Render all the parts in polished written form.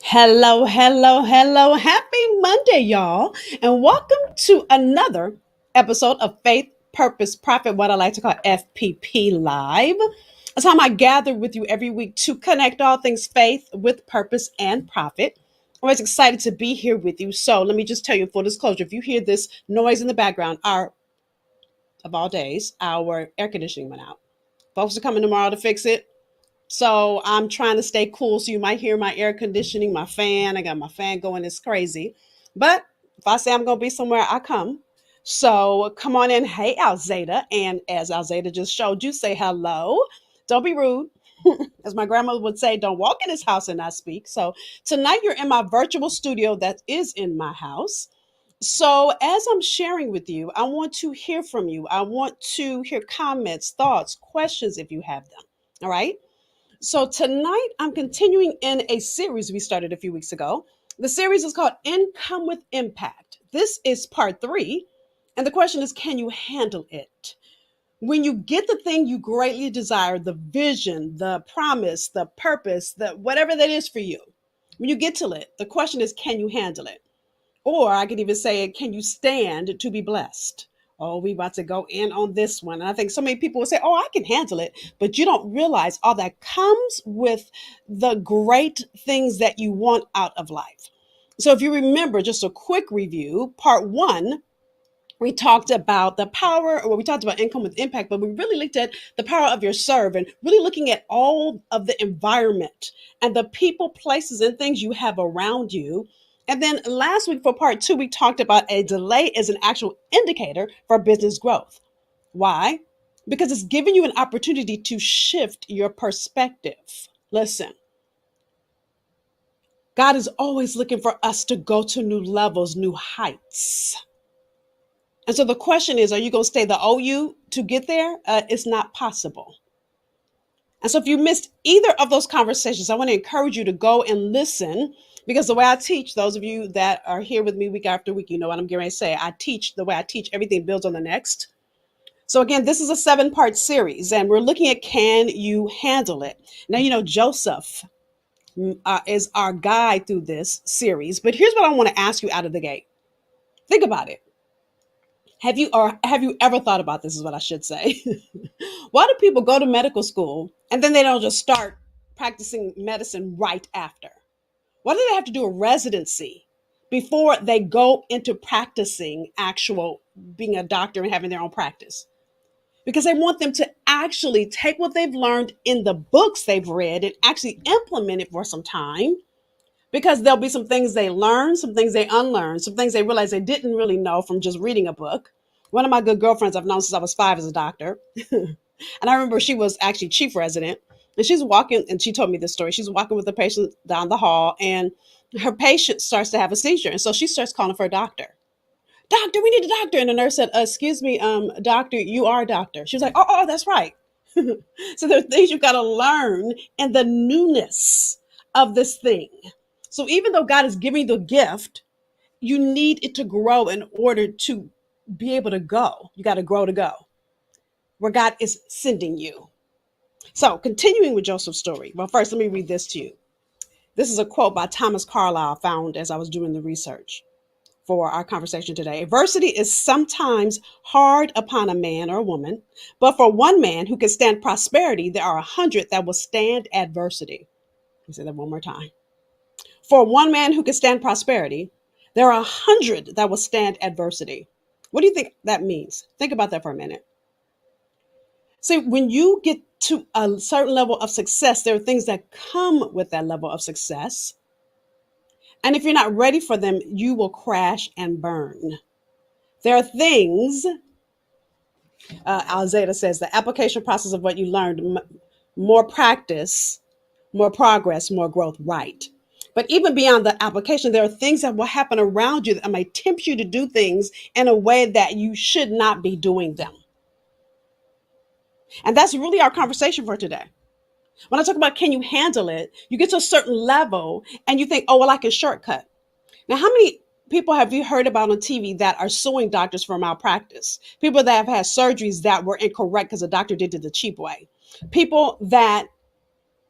Hello, hello, hello. Happy Monday, y'all. And welcome to another episode of Faith, Purpose, Profit, what I like to call FPP Live. A time I gather with you every week to connect all things faith with purpose and profit. I'm always excited to be here with you. So let me just tell you, full disclosure, if you hear this noise in the background, of all days, our air conditioning went out. Folks are coming tomorrow to fix it. So I'm trying to stay cool. So you might hear my air conditioning, my fan. I got my fan going. It's crazy. But if I say I'm going to be somewhere, I come. So come on in. Hey, Alzada. And as Alzada just showed you, say hello. Don't be rude. As my grandmother would say, don't walk in this house and not speak. So tonight you're in my virtual studio that is in my house. So as I'm sharing with you, I want to hear from you. I want to hear comments, thoughts, questions if you have them. All right. So tonight I'm continuing in a series we started a few weeks ago. The series is called Income with Impact. This is part 3. And the question is, can you handle it? When you get the thing you greatly desire, the vision, the promise, the purpose, the whatever that is for you, when you get to it, the question is, can you handle it? Or I could even say, can you stand to be blessed? Oh, we about to go in on this one. And I think so many people will say, oh, I can handle it. But you don't realize all that comes with the great things that you want out of life. So if you remember, just a quick review, part 1, we talked about the power, or we talked about income with impact, but we really looked at the power of your serve and really looking at all of the environment and the people, places, and things you have around you. And then last week for part 2, we talked about a delay as an actual indicator for business growth. Why? Because it's giving you an opportunity to shift your perspective. Listen, God is always looking for us to go to new levels, new heights. And so the question is, are you going to stay the OU to get there? It's not possible. And so if you missed either of those conversations, I want to encourage you to go and listen, because the way I teach, those of you that are here with me week after week, you know what I'm getting ready to say. I teach the way I teach, everything builds on the next. So again, this is a 7-part series, and we're looking at, can you handle it? Now, Joseph is our guide through this series, but here's what I want to ask you out of the gate. Think about it. Have you ever thought about this, is what I should say. Why do people go to medical school and then they don't just start practicing medicine right after? Why do they have to do a residency before they go into practicing actual being a doctor and having their own practice? Because they want them to actually take what they've learned in the books they've read and actually implement it for some time, because there'll be some things they learn, some things they unlearn, some things they realize they didn't really know from just reading a book. One of my good girlfriends I've known since I was 5 is a doctor. And I remember she was actually chief resident. And she's walking, and she told me this story. She's walking with a patient down the hall, and her patient starts to have a seizure. And so she starts calling for a doctor. Doctor, we need a doctor. And the nurse said, excuse me, doctor, you are a doctor. She was like, oh, that's right. So there are things you've got to learn in the newness of this thing. So even though God is giving you the gift, you need it to grow in order to be able to go. You got to grow to go where God is sending you. So continuing with Joseph's story. Well, first, let me read this to you. This is a quote by Thomas Carlyle found as I was doing the research for our conversation today. Adversity is sometimes hard upon a man or a woman, but for one man who can stand prosperity, there are 100 that will stand adversity. Let me say that one more time. For one man who can stand prosperity, there are 100 that will stand adversity. What do you think that means? Think about that for a minute. See, when you get to a certain level of success, there are things that come with that level of success. And if you're not ready for them, you will crash and burn. There are things, Alzada says, the application process of what you learned, more practice, more progress, more growth, right? But even beyond the application, there are things that will happen around you that may tempt you to do things in a way that you should not be doing them. And that's really our conversation for today. When I talk about, can you handle it, you get to a certain level and you think, oh, well, I can shortcut. Now, how many people have you heard about on TV that are suing doctors for malpractice? People that have had surgeries that were incorrect because the doctor did it the cheap way. People that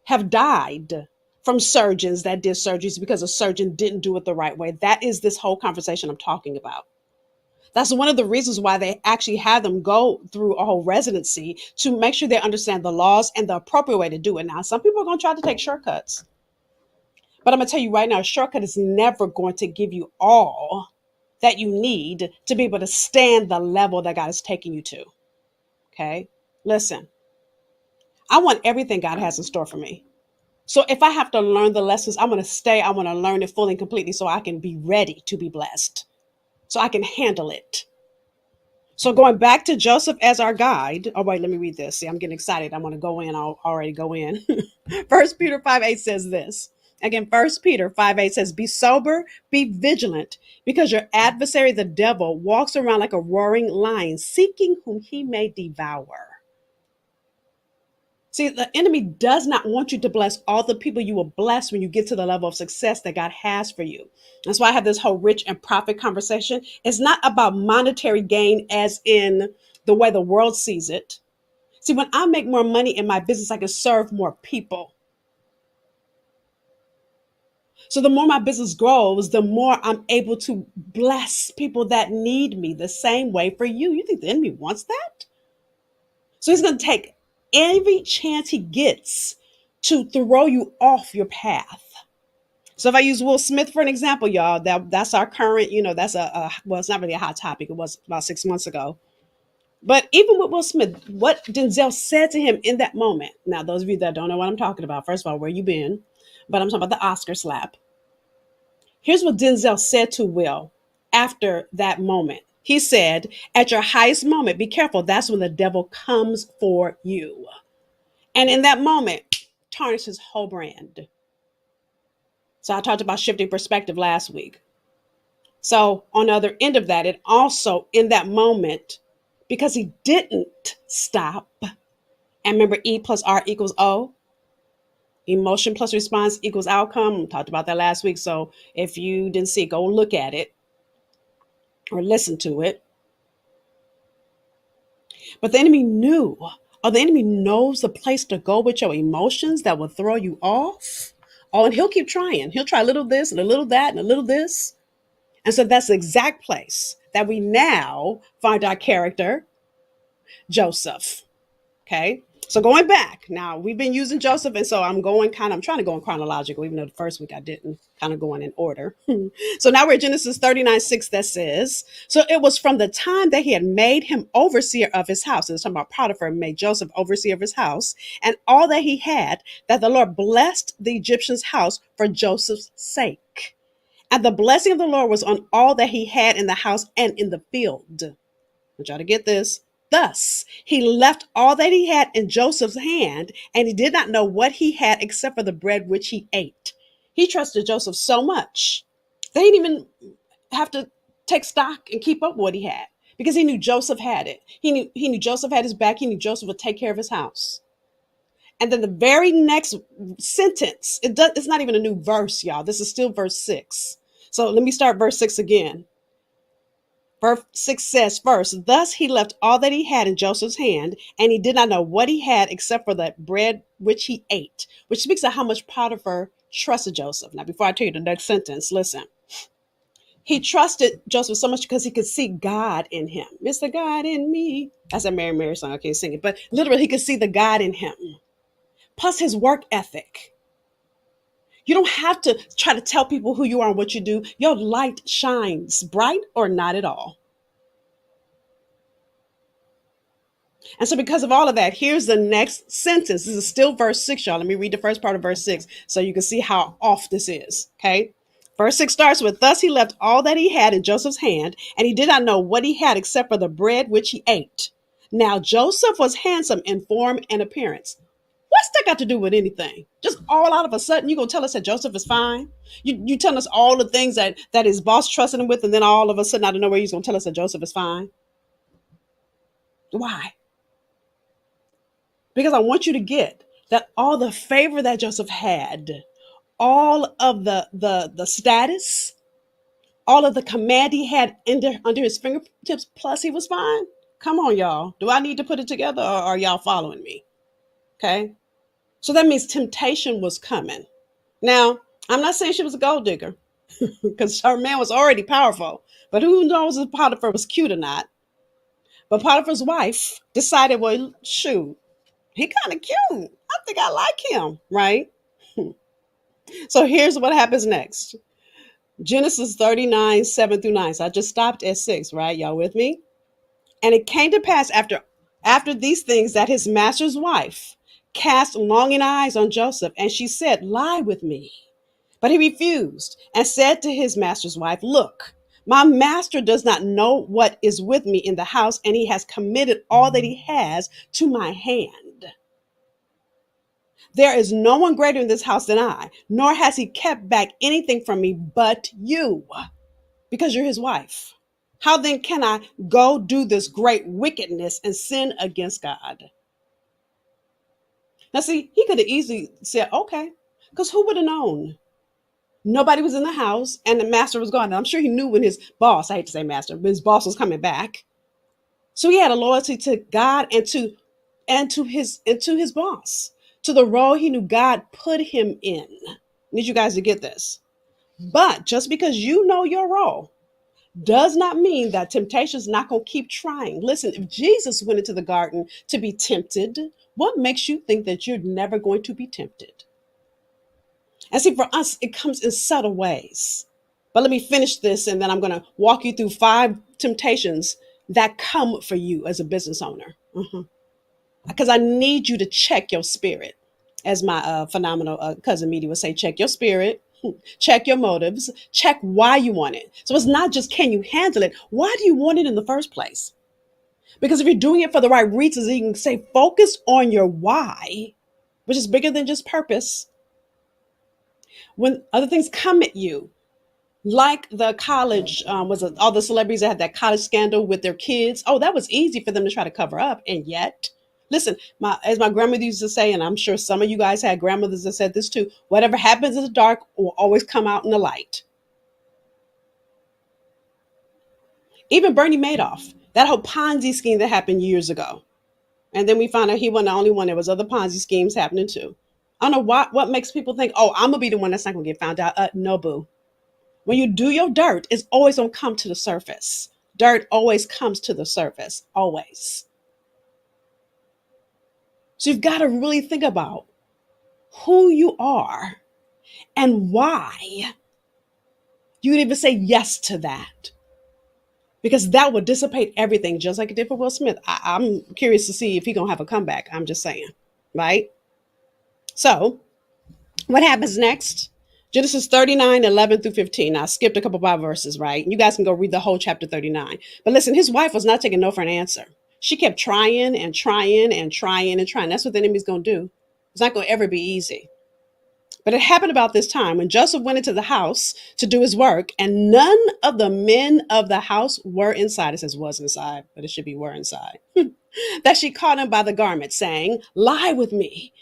have died from surgeons that did surgeries because a surgeon didn't do it the right way. That is this whole conversation I'm talking about. That's one of the reasons why they actually have them go through a whole residency to make sure they understand the laws and the appropriate way to do it. Now, some people are going to try to take shortcuts, but I'm going to tell you right now, a shortcut is never going to give you all that you need to be able to stand the level that God is taking you to. Okay? Listen, I want everything God has in store for me. So if I have to learn the lessons, I'm going to stay. I want to learn it fully and completely so I can be ready to be blessed, so I can handle it. So going back to Joseph as our guide. Oh, wait, let me read this. See, I'm getting excited. I want to go in. I'll already go in. First Peter 5:8 says this. Again, First Peter 5:8 says, be sober, be vigilant, because your adversary, the devil, walks around like a roaring lion, seeking whom he may devour. See, the enemy does not want you to bless all the people you will bless when you get to the level of success that God has for you. That's why I have this whole rich and profit conversation. It's not about monetary gain as in the way the world sees it. See, when I make more money in my business, I can serve more people. So the more my business grows, the more I'm able to bless people that need me the same way for you. You think the enemy wants that? So he's going to take every chance he gets to throw you off your path. So if I use Will Smith for an example, y'all, that's our current, that's well, it's not really a hot topic. It was about 6 months ago. But even with Will Smith, what Denzel said to him in that moment. Now, those of you that don't know what I'm talking about, first of all, where you been? But I'm talking about the Oscar slap. Here's what Denzel said to Will after that moment. He said, at your highest moment, be careful. That's when the devil comes for you. And in that moment, tarnish his whole brand. So I talked about shifting perspective last week. So on the other end of that, it also in that moment, because he didn't stop. And remember, E plus R equals O. Emotion plus response equals outcome. We talked about that last week. So if you didn't see it, go look at it or listen to it. But the enemy knew, or the enemy knows the place to go with your emotions that will throw you off. Oh, and he'll keep trying. He'll try a little this and a little that and a little this. And so that's the exact place that we now find our character, Joseph. Okay. So going back, now we've been using Joseph, and so I'm trying to go in chronological, even though the first week I didn't, kind of going in order. So now we're at Genesis 39:6 that says, so it was from the time that he had made him overseer of his house. It's talking about Potiphar made Joseph overseer of his house and all that he had, that the Lord blessed the Egyptian's house for Joseph's sake. And the blessing of the Lord was on all that he had in the house and in the field. I want y'all to get this. Thus, he left all that he had in Joseph's hand, and he did not know what he had except for the bread which he ate. He trusted Joseph so much that he didn't even have to take stock and keep up what he had because he knew Joseph had it. He knew Joseph had his back. He knew Joseph would take care of his house. And then the very next sentence, it's not even a new verse, y'all. This is still verse 6. So let me start verse 6 again. Verse 6 says first, thus he left all that he had in Joseph's hand, and he did not know what he had except for the bread which he ate, which speaks of how much Potiphar trusted Joseph. Now, before I tell you the next sentence, listen. He trusted Joseph so much because he could see God in him. Mr. God in me. That's a Mary song. I can't sing it, but literally he could see the God in him. Plus his work ethic. You don't have to try to tell people who you are and what you do. Your light shines bright or not at all. And so because of all of that, here's the next sentence. This is still verse 6, y'all. Let me read the first part of verse 6 so you can see how off this is, okay? Verse 6 starts with, thus he left all that he had in Joseph's hand, and he did not know what he had except for the bread which he ate. Now Joseph was handsome in form and appearance. What's that got to do with anything? Just all out of a sudden, you're going to tell us that Joseph is fine? You telling us all the things that his boss trusted him with, and then all of a sudden, out of nowhere, he's going to tell us that Joseph is fine? Why? Because I want you to get that all the favor that Joseph had, all of the status, all of the command he had under his fingertips, plus he was fine. Come on, y'all. Do I need to put it together, or are y'all following me? Okay. So that means temptation was coming. Now, I'm not saying she was a gold digger because her man was already powerful, but who knows if Potiphar was cute or not? But Potiphar's wife decided, well, shoot, he kind of cute. I think I like him, right? So here's what happens next. Genesis 39, 7 through 9. So I just stopped at 6, right? Y'all with me? And it came to pass after these things that his master's wife cast longing eyes on Joseph, and she said, lie with me. But he refused and said to his master's wife, look, my master does not know what is with me in the house, and he has committed all that he has to my hand. There is no one greater in this house than I, nor has he kept back anything from me but you, because you're his wife. How then can I go do this great wickedness and sin against God? Now, see, he could have easily said, okay, because who would have known? Nobody was in the house and the master was gone. And I'm sure he knew when his boss, I hate to say master, but his boss was coming back. So he had a loyalty to God and to his boss, to the role he knew God put him in. I need you guys to get this. But just because you know your role does not mean that temptation is not going to keep trying. Listen, if Jesus went into the garden to be tempted, what makes you think that you're never going to be tempted? And see, for us, it comes in subtle ways. But let me finish this, and then I'm going to walk you through 5 temptations that come for you as a business owner. Because I need you to check your spirit. As my phenomenal cousin Media would say, check your spirit, check your motives, check why you want it. So it's not just can you handle it, why do you want it in the first place? Because if you're doing it for the right reasons, you can say focus on your why, which is bigger than just purpose. When other things come at you, like the college, was it all the celebrities that had that college scandal with their kids? Oh, that was easy for them to try to cover up. And yet, listen, as my grandmother used to say, and I'm sure some of you guys had grandmothers that said this too, whatever happens in the dark will always come out in the light. Even Bernie Madoff, that whole Ponzi scheme that happened years ago. And then we found out he wasn't the only one. There was other Ponzi schemes happening too. I don't know what makes people think, oh, I'm gonna be the one that's not gonna get found out. No, boo. When you do your dirt, it's always gonna come to the surface. Dirt always comes to the surface, always. So you've got to really think about who you are and why you would even say yes to that. Because that would dissipate everything, just like it did for Will Smith. I'm curious to see if he's gonna have a comeback. I'm just saying, right? So what happens next? Genesis 39, 11 through 15. Now, I skipped a couple of verses, right? You guys can go read the whole chapter 39. But listen, his wife was not taking no for an answer. She kept trying and trying and trying and trying. That's what the enemy's going to do. It's not going to ever be easy. But it happened about this time when Joseph went into the house to do his work, and none of the men of the house were inside. It says was inside, but it should be were inside. That she caught him by the garment, saying, lie with me.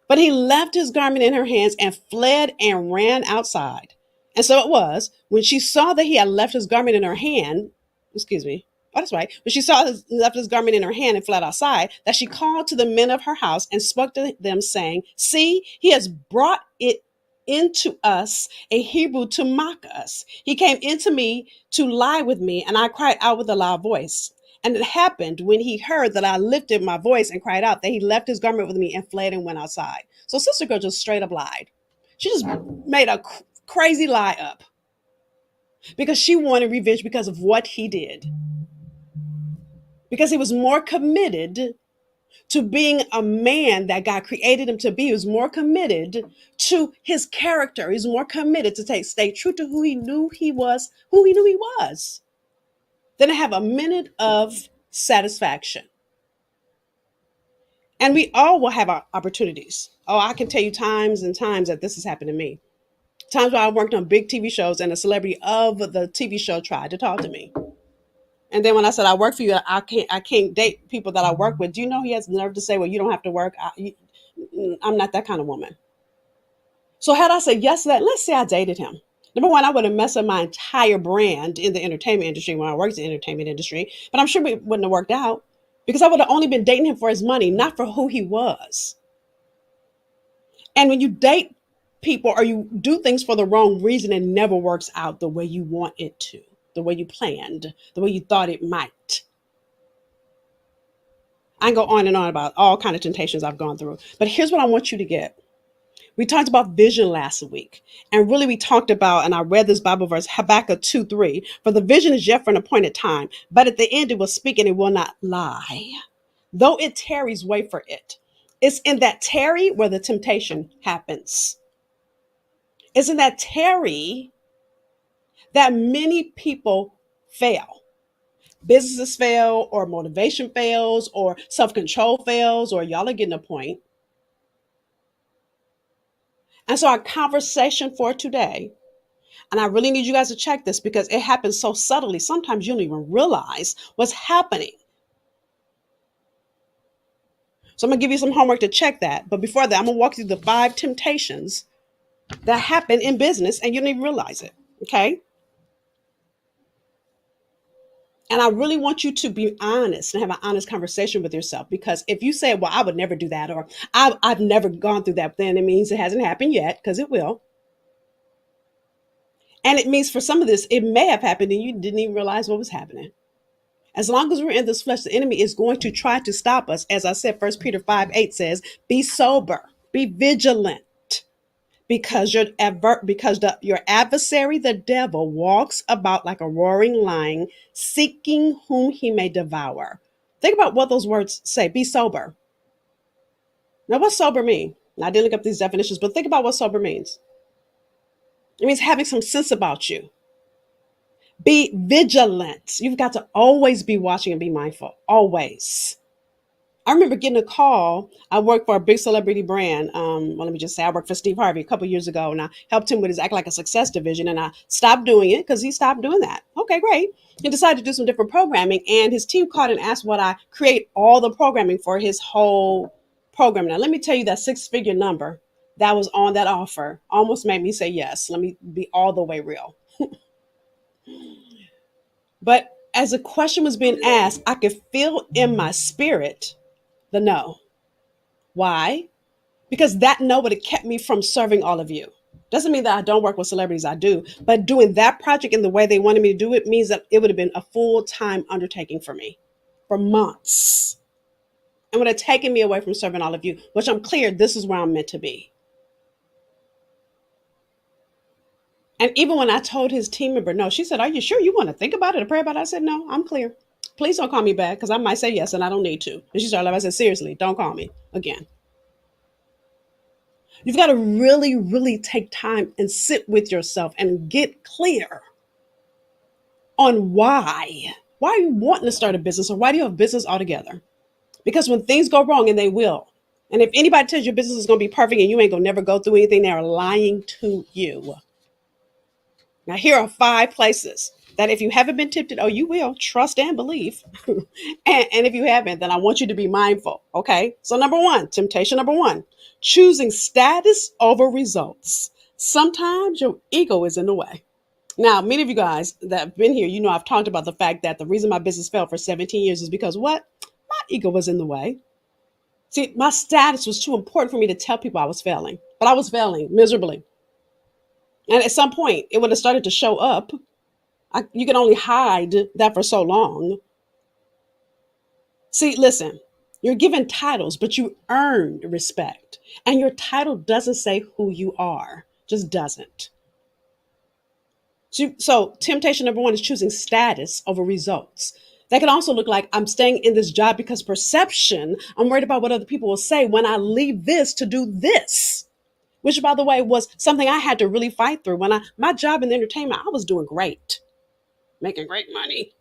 But he left his garment in her hands and fled and ran outside. And so it was when she saw that he had left his garment in her hand, excuse me, oh, that's right. When she saw left his garment in her hand and fled outside, that she called to the men of her house and spoke to them, saying, see, he has brought it into us a Hebrew to mock us. He came into me to lie with me, and I cried out with a loud voice. And it happened when he heard that I lifted my voice and cried out that he left his garment with me and fled and went outside. So Sister Girl just straight up lied. She just made a crazy lie up because she wanted revenge because of what he did. Because he was more committed to being a man that God created him to be. He was more committed to his character. He's more committed to stay true to who he knew he was, than to have a minute of satisfaction. And we all will have our opportunities. Oh, I can tell you times and times that this has happened to me. Times where I worked on big TV shows and a celebrity of the TV show tried to talk to me. And then when I said I work for you, I can't date people that I work with. Do you know he has the nerve to say, well, you don't have to work? I'm not that kind of woman. So had I said yes to that, let's say I dated him. Number one, I would have messed up my entire brand in the entertainment industry when I worked in the entertainment industry. But I'm sure it wouldn't have worked out because I would have only been dating him for his money, not for who he was. And when you date people or you do things for the wrong reason and it never works out the way you want it to, the way you planned, the way you thought it might. I can go on and on about all kind of temptations I've gone through. But here's what I want you to get. We talked about vision last week. And really we talked about, and I read this Bible verse, Habakkuk 2:3. For the vision is yet for an appointed time, but at the end it will speak and it will not lie. Though it tarries, wait for it. It's in that tarry where the temptation happens. It's in that tarry that many people fail. Businesses fail, or motivation fails, or self-control fails, or y'all are getting a point. And so our conversation for today, and I really need you guys to check this because it happens so subtly. Sometimes you don't even realize what's happening. So I'm going to give you some homework to check that. But before that, I'm going to walk through the 5 temptations that happen in business and you don't even realize it. Okay. And I really want you to be honest and have an honest conversation with yourself, because if you say, well, I would never do that, or I've never gone through that, then it means it hasn't happened yet, because it will. And it means for some of this, it may have happened and you didn't even realize what was happening. As long as we're in this flesh, the enemy is going to try to stop us. As I said, 1 Peter 5:8 says, be sober, be vigilant. Because your adversary, the devil, walks about like a roaring lion, seeking whom he may devour. Think about what those words say. Be sober. Now, what sober mean? Now, I didn't look up these definitions, but think about what sober means. It means having some sense about you. Be vigilant. You've got to always be watching and be mindful. Always. I remember getting a call. I worked for a big celebrity brand. Well, let me just say, I worked for Steve Harvey a couple years ago, and I helped him with his Act Like a Success division. And I stopped doing it because he stopped doing that. Okay, great. He decided to do some different programming, and his team called and asked would I create all the programming for his whole program. Now, let me tell you, that 6-figure number that was on that offer almost made me say yes. Let me be all the way real. But as a question was being asked, I could feel in my spirit the no. Why? Because that no would have kept me from serving all of you. Doesn't mean that I don't work with celebrities, I do. But doing that project in the way they wanted me to do it means that it would have been a full-time undertaking for me for months. And would have taken me away from serving all of you, which I'm clear this is where I'm meant to be. And even when I told his team member no, she said, are you sure you want to think about it or pray about it? I said, no, I'm clear. Please don't call me back because I might say yes and I don't need to. And she started laughing. I said, seriously, don't call me again. You've got to really, really take time and sit with yourself and get clear on why. Why are you wanting to start a business, or why do you have business altogether? Because when things go wrong, and they will, and if anybody tells your business is going to be perfect and you ain't going to never go through anything, they're lying to you. Now, here are 5 places that if you haven't been tempted, oh, you will, trust and believe. And if you haven't, then I want you to be mindful. Okay. So temptation number one, choosing status over results. Sometimes your ego is in the way. Now, many of you guys that have been here, you know, I've talked about the fact that the reason my business failed for 17 years is because what? My ego was in the way. See, my status was too important for me to tell people I was failing, but I was failing miserably. And at some point, it would have started to show up. You can only hide that for so long. See, listen, you're given titles, but you earned respect. And your title doesn't say who you are, just doesn't. So temptation number one is choosing status over results. That can also look like I'm staying in this job because perception, I'm worried about what other people will say when I leave this to do this. Which, by the way, was something I had to really fight through. My job in entertainment, I was doing great, making great money,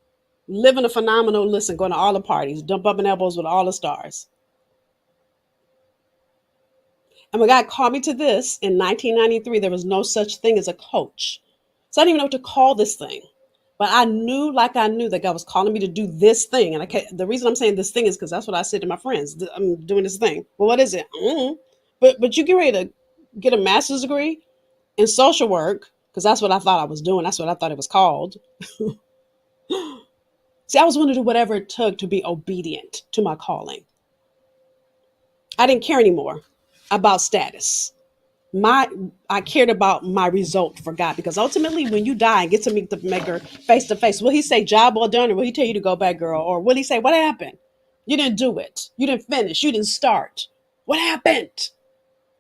living a phenomenal, listen, going to all the parties, bumping elbows with all the stars. And when God called me to this in 1993, there was no such thing as a coach. So I didn't even know what to call this thing. But I knew that God was calling me to do this thing. And the reason I'm saying this thing is because that's what I said to my friends. I'm doing this thing. Well, what is it? But you get ready to get a master's degree in social work, because that's what I thought I was doing. That's what I thought it was called. See, I was willing to do whatever it took to be obedient to my calling. I didn't care anymore about status. My I cared about my result for God, because ultimately when you die and get to meet the maker face to face, will he say job well done, or will he tell you to go back, girl? Or will he say, what happened? You didn't do it. You didn't finish. You didn't start. What happened?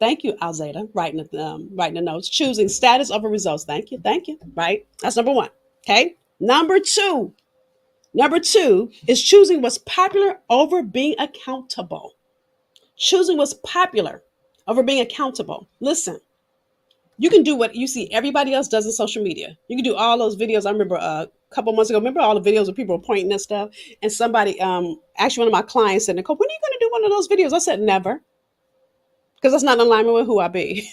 Thank you, Alzada, writing the notes. Choosing status over results. Thank you. Thank you. Right? That's number one. Okay. Number two. Number two is choosing what's popular over being accountable. Choosing what's popular over being accountable. Listen, you can do what you see everybody else does in social media. You can do all those videos. I remember a couple months ago, remember all the videos where people were pointing at stuff? And somebody, actually one of my clients said, Nicole, when are you going to do one of those videos? I said, never, because that's not in alignment with who I be.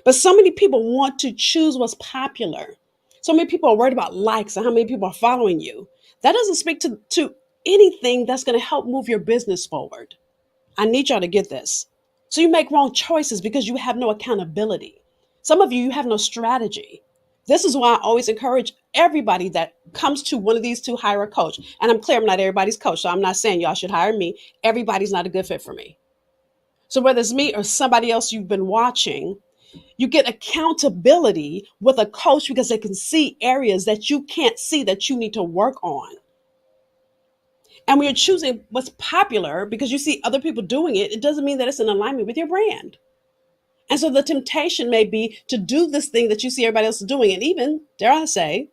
But so many people want to choose what's popular. So many people are worried about likes and how many people are following you. That doesn't speak to anything that's going to help move your business forward. I need y'all to get this. So you make wrong choices because you have no accountability. Some of you, you have no strategy. This is why I always encourage everybody that comes to one of these to hire a coach. And I'm clear, I'm not everybody's coach. So I'm not saying y'all should hire me. Everybody's not a good fit for me. So whether it's me or somebody else you've been watching, you get accountability with a coach because they can see areas that you can't see that you need to work on. And when you're choosing what's popular because you see other people doing it, it doesn't mean that it's in alignment with your brand. And so the temptation may be to do this thing that you see everybody else doing. And even, dare I say,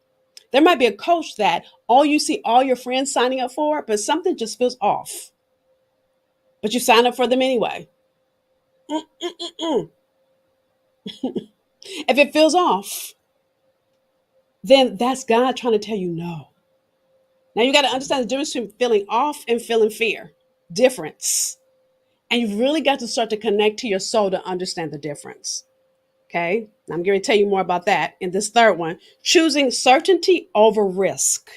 there might be a coach that all you see all your friends signing up for, but something just feels off. But you sign up for them anyway. Mm-mm-mm-mm. If it feels off, then that's God trying to tell you no. Now you got to understand the difference between feeling off and feeling fear. Difference. And you've really got to start to connect to your soul to understand the difference. Okay. I'm going to tell you more about that in this third one. Choosing certainty over risk.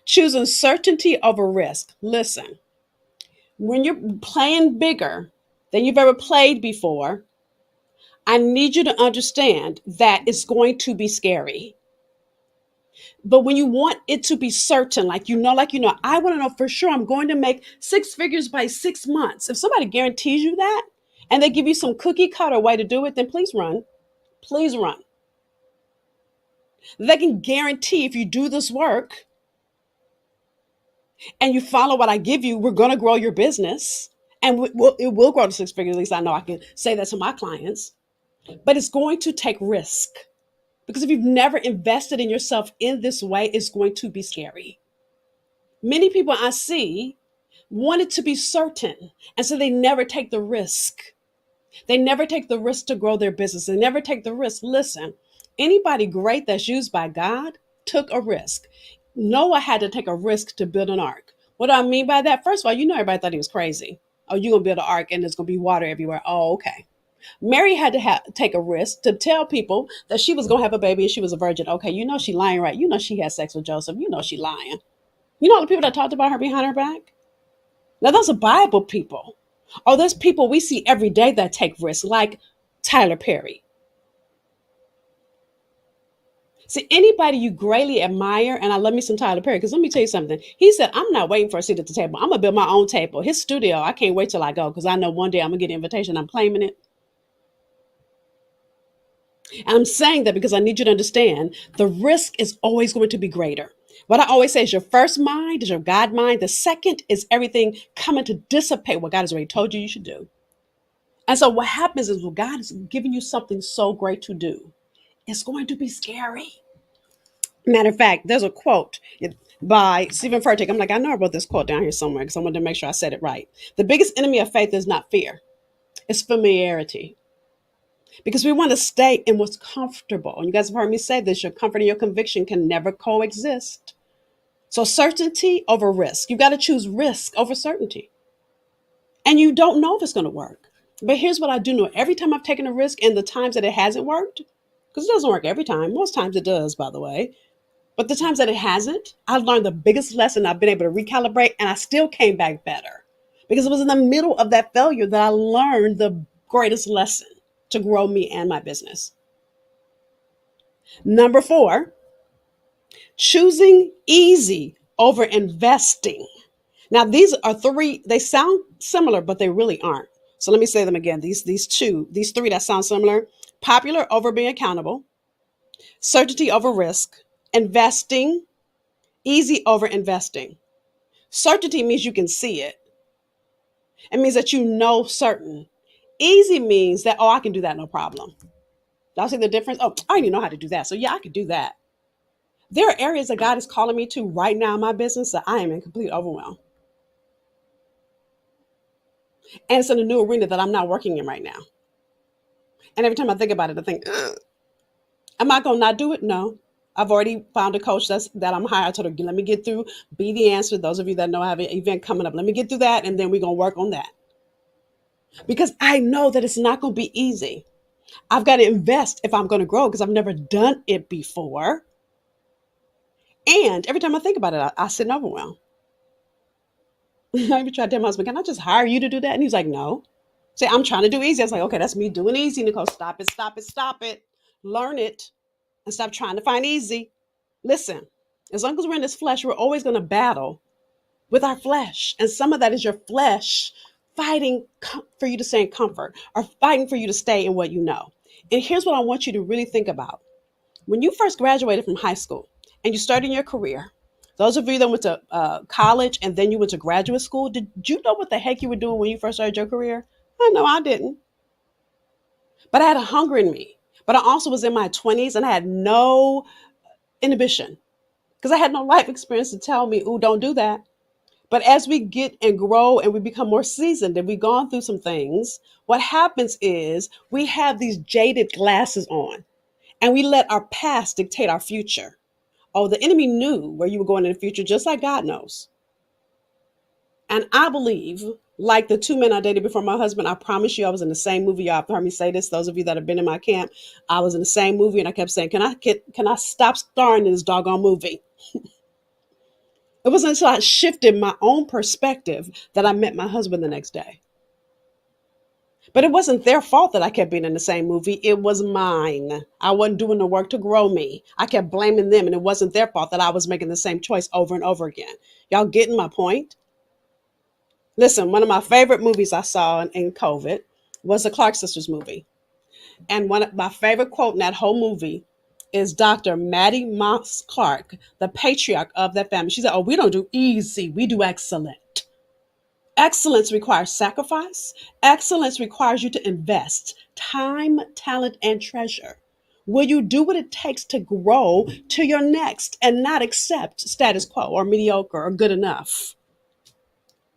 Choosing certainty over risk. Listen, when you're playing bigger than you've ever played before, I need you to understand that it's going to be scary. But when you want it to be certain, I want to know for sure I'm going to make six figures by 6 months. If somebody guarantees you that and they give you some cookie cutter way to do it, then please run. Please run. They can guarantee if you do this work and you follow what I give you, we're going to grow your business. And it will grow to six figures. At least I know I can say that to my clients. But it's going to take risk. Because if you've never invested in yourself in this way, it's going to be scary. Many people I see want it to be certain. And so they never take the risk. They never take the risk to grow their business. They never take the risk. Listen, anybody great that's used by God took a risk. Noah had to take a risk to build an ark. What do I mean by that? First of all, everybody thought he was crazy. Oh, you're going to build an ark and there's going to be water everywhere. Oh, okay. Mary had to take a risk to tell people that she was going to have a baby and she was a virgin. Okay, she lying, right? She had sex with Joseph. She lying. All the people that talked about her behind her back? Now, those are Bible people. Oh, there's people we see every day that take risks, like Tyler Perry. See, anybody you greatly admire, and I love me some Tyler Perry, because let me tell you something. He said, I'm not waiting for a seat at the table. I'm going to build my own table. His studio, I can't wait till I go, because I know one day I'm going to get an invitation. I'm claiming it. And I'm saying that because I need you to understand the risk is always going to be greater. What I always say is your first mind is your God mind. The second is everything coming to dissipate what God has already told you you should do. And so what happens is when God is giving you something so great to do, it's going to be scary. Matter of fact, there's a quote by Stephen Furtick. I'm like, I know I wrote this quote down here somewhere because I wanted to make sure I said it right. The biggest enemy of faith is not fear, it's familiarity. Because we want to stay in what's comfortable. And you guys have heard me say this, your comfort and your conviction can never coexist. So certainty over risk. You got to choose risk over certainty. And you don't know if it's going to work. But here's what I do know. Every time I've taken a risk and the times that it hasn't worked, because it doesn't work every time. Most times it does, by the way. But the times that it hasn't, I learned the biggest lesson. I've been able to recalibrate and I still came back better. Because it was in the middle of that failure that I learned the greatest lesson to grow me and my business. Number 4, choosing easy over investing. Now, these are 3, they sound similar, but they really aren't. So let me say them again. These three that sound similar: popular over being accountable, certainty over risk, investing, easy over investing. Certainty means you can see it. It means that you know certain. Easy means that, oh, I can do that no problem. Y'all see the difference? Oh, I already know how to do that. So yeah, I can do that. There are areas that God is calling me to right now in my business that I am in complete overwhelm. And it's in a new arena that I'm not working in right now. And every time I think about it, I think, ugh, am I gonna not do it? No. I've already found a coach that I'm hired. I told her, let me get through, be the answer. Those of you that know I have an event coming up, let me get through that, and then we're gonna work on that. Because I know that it's not gonna be easy. I've got to invest if I'm gonna grow because I've never done it before. And every time I think about it, I sit in overwhelm. I even tried to tell my husband, can I just hire you to do that? And he's like, no. Say, I'm trying to do easy. I was like, okay, that's me doing easy, Nicole. Stop it, stop it, stop it. Learn it and stop trying to find easy. Listen, as long as we're in this flesh, we're always going to battle with our flesh. And some of that is your flesh fighting for you to stay in comfort or fighting for you to stay in what you know. And here's what I want you to really think about. When you first graduated from high school and you started your career, those of you that went to college and then you went to graduate school, did you know what the heck you were doing when you first started your career? I know I didn't. But I had a hunger in me. But I also was in my 20s and I had no inhibition because I had no life experience to tell me, ooh, don't do that. But as we get and grow and we become more seasoned and we've gone through some things, what happens is we have these jaded glasses on and we let our past dictate our future. Oh, the enemy knew where you were going in the future, just like God knows. And I believe, like the two men I dated before my husband, I promise you, I was in the same movie. Y'all have heard me say this. Those of you that have been in my camp, I was in the same movie, and I kept saying, "Can I stop starring in this doggone movie?" It wasn't until I shifted my own perspective that I met my husband the next day. But it wasn't their fault that I kept being in the same movie. It was mine. I wasn't doing the work to grow me. I kept blaming them, and it wasn't their fault that I was making the same choice over and over again. Y'all getting my point? Listen, one of my favorite movies I saw in COVID was the Clark Sisters movie. And one of my favorite quote in that whole movie is Dr. Maddie Moss Clark, the patriarch of that family. She said, oh, we don't do easy, we do excellent. Excellence requires sacrifice. Excellence requires you to invest time, talent, and treasure. Will you do what it takes to grow to your next and not accept status quo or mediocre or good enough?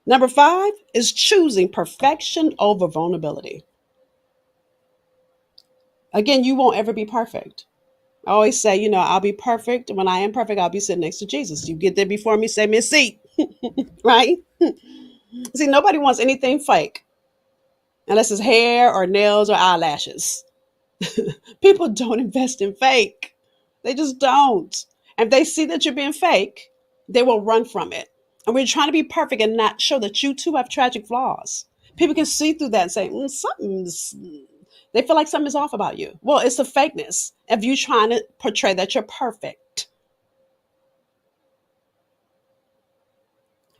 Number 5 is choosing perfection over vulnerability. Again, you won't ever be perfect. I always say, I'll be perfect. When I am perfect, I'll be sitting next to Jesus. You get there before me, save me a seat, right? See, nobody wants anything fake unless it's hair or nails or eyelashes. People don't invest in fake. They just don't. And if they see that you're being fake, they will run from it. And we're trying to be perfect and not show that you too have tragic flaws. People can see through that and say, they feel like something is off about you. Well, it's the fakeness of you trying to portray that you're perfect.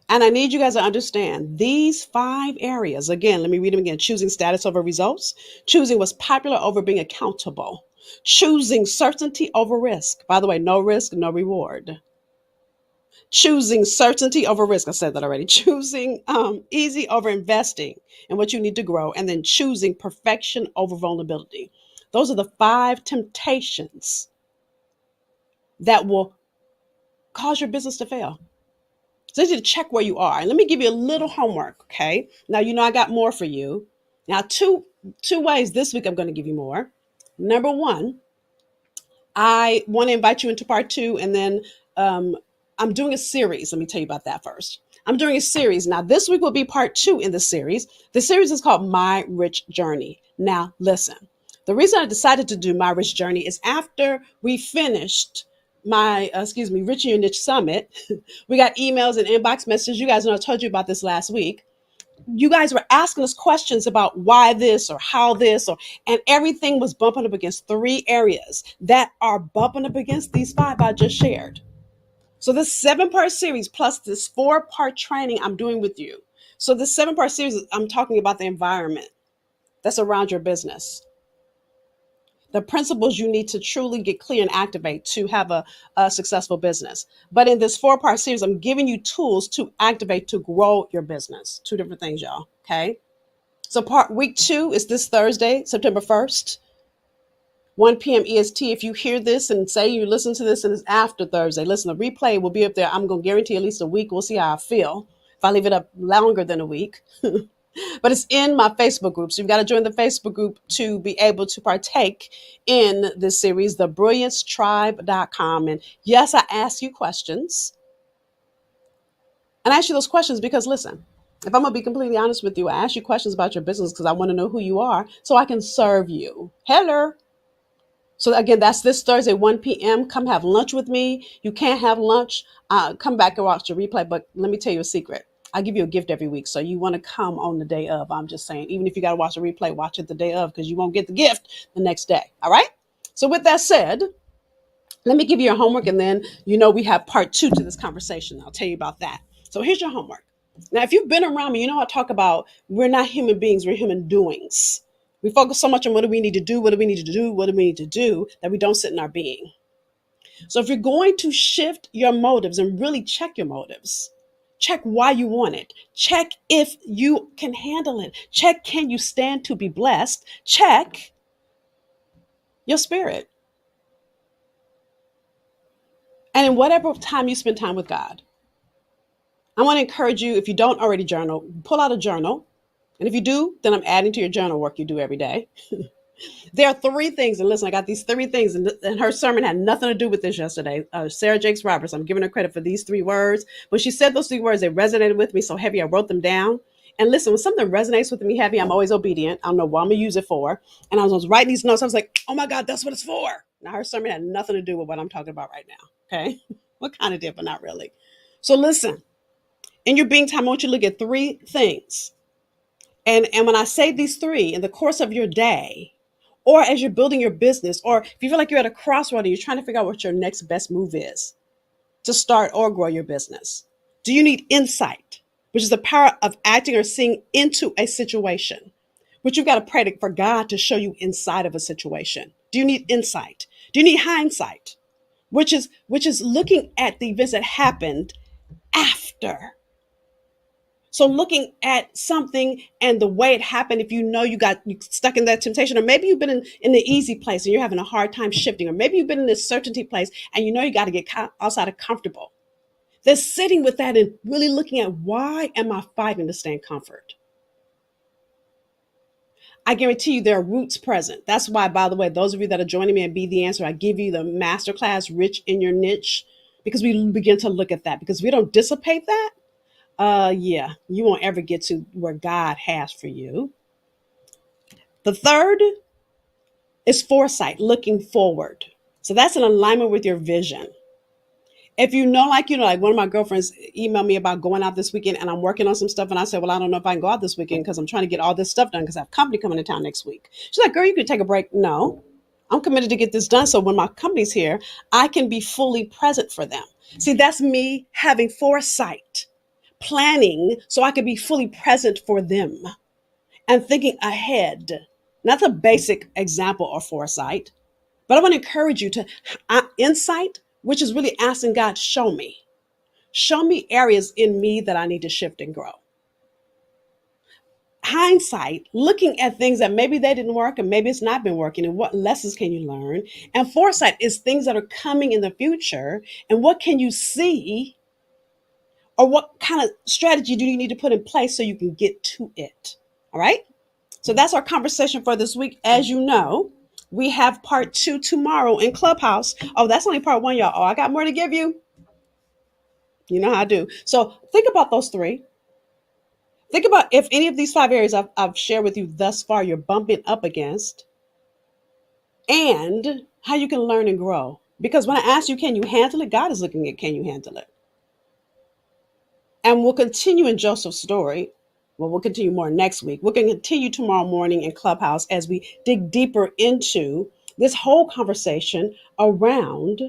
And I need you guys to understand these 5 areas. Again, let me read them again. Choosing status over results. Choosing what's popular over being accountable. Choosing certainty over risk. By the way, no risk, no reward. Choosing certainty over risk. I said that already. Choosing easy over investing in what you need to grow. And then choosing perfection over vulnerability. Those are the 5 temptations that will cause your business to fail. So you need to check where you are. And let me give you a little homework, okay? Now, I got more for you. Now, two ways this week I'm going to give you more. Number 1, I want to invite you into part 2, and then I'm doing a series. Let me tell you about that first. I'm doing a series. Now, this week will be part 2 in the series. The series is called My Rich Journey. Now, listen. The reason I decided to do My Rich Journey is after we finished my, Rich in Your Niche Summit, we got emails and inbox messages. You guys know I told you about this last week. You guys were asking us questions about why this or how this, and everything was bumping up against 3 areas that are bumping up against these 5 I just shared. So this 7-part series plus this 4-part training I'm doing with you. So this 7-part series, I'm talking about the environment. that's around your business, the principles you need to truly get clear and activate to have a successful business. But in this 4-part series, I'm giving you tools to activate to grow your business. Two different things, y'all. Okay. So part week 2 is this Thursday, September 1st. 1 p.m. EST. If you hear this and say you listen to this and it's after Thursday, listen, the replay will be up there. I'm going to guarantee at least a week. We'll see how I feel if I leave it up longer than a week. But it's in my Facebook group. So you've got to join the Facebook group to be able to partake in this series, thebrilliancetribe.com. And yes, I ask you questions. And I ask you those questions because, listen, if I'm going to be completely honest with you, I ask you questions about your business because I want to know who you are so I can serve you. Hello. So again, that's this Thursday, 1 p.m. Come have lunch with me. You can't have lunch. Come back and watch the replay. But let me tell you a secret. I give you a gift every week. So you want to come on the day of. I'm just saying, even if you got to watch the replay, watch it the day of because you won't get the gift the next day. All right. So with that said, let me give you your homework. And then, we have part 2 to this conversation. I'll tell you about that. So here's your homework. Now, if you've been around me, I talk about we're not human beings, we're human doings. We focus so much on what do we need to do, what do we need to do, what do we need to do, that we don't sit in our being. So if you're going to shift your motives and really check your motives, check why you want it, check if you can handle it, check can you stand to be blessed, check your spirit. And in whatever time you spend time with God, I want to encourage you, if you don't already journal, pull out a journal. And if you do, then I'm adding to your journal work you do every day. There are 3 things, and listen, I got these 3 things, and her sermon had nothing to do with this yesterday. Sarah Jakes Roberts, I'm giving her credit for these 3 words. When she said those 3 words, they resonated with me so heavy, I wrote them down. And listen, when something resonates with me heavy, I'm always obedient. I don't know what I'm going to use it for. And I was writing these notes. I was like, oh my God, that's what it's for. Now, her sermon had nothing to do with what I'm talking about right now. Okay. What kind of did, but not really. So listen, in your being time, I want you to look at 3 things. And when I say these 3 in the course of your day, or as you're building your business, or if you feel like you're at a crossroad and you're trying to figure out what your next best move is to start or grow your business. Do you need insight, which is the power of acting or seeing into a situation, which you've got to pray for God to show you inside of a situation? Do you need insight? Do you need hindsight, which is looking at the events that happened after? So looking at something and the way it happened, if you stuck in that temptation, or maybe you've been in the easy place and you're having a hard time shifting, or maybe you've been in this certainty place and you got to get outside of comfortable. Then sitting with that and really looking at, why am I fighting to stay in comfort? I guarantee you there are roots present. That's why, by the way, those of you that are joining me and Be the Answer, I give you the masterclass, Rich in Your Niche, because we begin to look at that. Because if we don't dissipate that, yeah, you won't ever get to where God has for you. The third is foresight, looking forward. So that's in alignment with your vision. If like one of my girlfriends emailed me about going out this weekend, and I'm working on some stuff, and I said, well, I don't know if I can go out this weekend because I'm trying to get all this stuff done because I have company coming to town next week. She's like, girl, you could take a break. No, I'm committed to get this done. So when my company's here, I can be fully present for them. See, that's me having foresight, planning so I can be fully present for them and thinking ahead. Not the basic example of foresight, but I want to encourage you to insight, which is really asking God, show me. Show me areas in me that I need to shift and grow. Hindsight, looking at things that maybe they didn't work and maybe it's not been working, and what lessons can you learn? And foresight is things that are coming in the future, and what can you see, or what kind of strategy do you need to put in place so you can get to it? All right. So that's our conversation for this week. As you know, we have part 2 tomorrow in Clubhouse. Oh, that's only part 1, y'all. Oh, I got more to give you. You know how I do. So think about those 3. Think about if any of these 5 areas I've shared with you thus far, you're bumping up against, and how you can learn and grow. Because when I ask you, can you handle it? God is looking at, can you handle it? And we'll continue in Joseph's story. Well, we'll continue more next week. We're going to continue tomorrow morning in Clubhouse as we dig deeper into this whole conversation around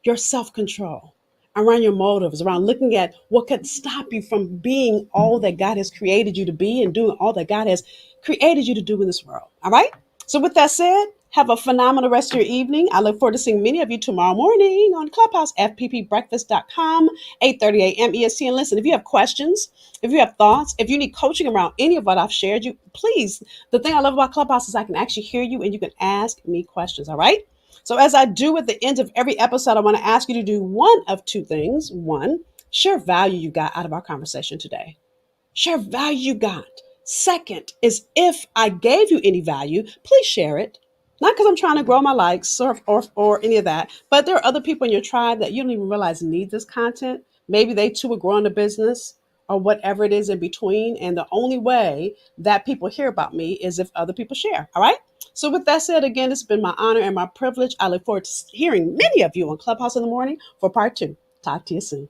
your self-control, around your motives, around looking at what could stop you from being all that God has created you to be and doing all that God has created you to do in this world. All right. So, with that said, have a phenomenal rest of your evening. I look forward to seeing many of you tomorrow morning on Clubhouse, fppbreakfast.com, 8:30 a.m. EST. And listen, if you have questions, if you have thoughts, if you need coaching around any of what I've shared you, please, the thing I love about Clubhouse is I can actually hear you and you can ask me questions. All right. So, as I do at the end of every episode, I want to ask you to do one of two things. One, share value you got out of our conversation today. Share value you got. Second is if I gave you any value, please share it. Not because I'm trying to grow my likes or any of that, but there are other people in your tribe that you don't even realize need this content. Maybe they too are growing a business or whatever it is in between. And the only way that people hear about me is if other people share. All right. So, with that said, again, it's been my honor and my privilege. I look forward to hearing many of you on Clubhouse in the morning for part two. Talk to you soon.